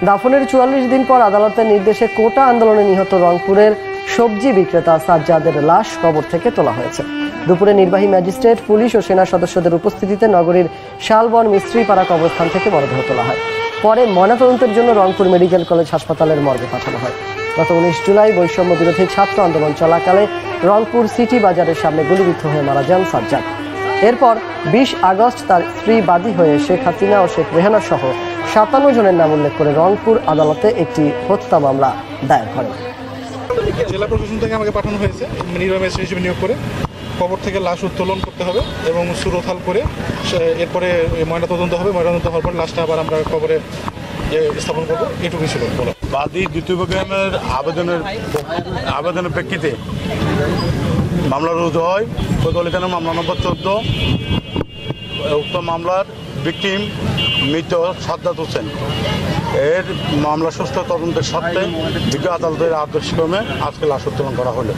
দাফনের ৪৪ দিন পর আদালতের নির্দেশে কোটা আন্দোলনে নিহত রংপুরের সবজি বিক্রেতা সাজ্জাদের লাশ কবর থেকে তোলা হয়েছে। দুপুরে নির্বাহী ম্যাজিস্ট্রেট, পুলিশ ও সেনা সদস্যদের উপস্থিতিতে নগরীর শালবন মিস্ত্রিপাড়া কবরস্থান থেকে মরদেহ তোলা হয়। পরে ময়নাতদন্তের জন্য রংপুর মেডিকেল কলেজ হাসপাতালের মর্গে পাঠানো হয়। গত ১৯ জুলাই বৈষম্য বিরোধী ছাত্র আন্দোলন চলাকালে রংপুর সিটি বাজারের সামনে গুলিবিদ্ধ হয়ে মারা যান সাজ্জাদ। এরপর ২০ আগস্ট তার স্ত্রী বাদী হয়ে শেখ হাসিনা ও শেখ রেহানা সহ ৫৭ জনের নাম উল্লেখ করে রংপুর আদালতে একটি হত্যা মামলা দায়ের করেন। জেলা প্রশাসন থেকে আমাকে পাঠানো হয়েছে নির্বাহী ম্যাজিস্ট্রেট হিসেবে নিয়োগ করে কবর থেকে লাশ উত্তোলন করতে হবে এবং সুরথাল করে এরপরে ময়নাতদন্ত হবে। ময়নাতদন্ত হওয়ার পর লাশটা আবার আমরা কবরে স্থাপন করবো। এটুকুই ছিল বলা। বাদী দ্বিতীয় প্রোগ্রামের আবেদনের প্রেক্ষিতে মামলা রুজু হয়। কোতোয়ালি থানা মামলা নম্বর ১৪। উক্ত মামলার ভিকটিম মৃত সাজ্জাদ হোসেন এর মামলা সুষ্ঠু তদন্তের স্বার্থে বিজ্ঞ আদালতের আদেশক্রমে আজকে লাশ উত্তোলন করা হলো।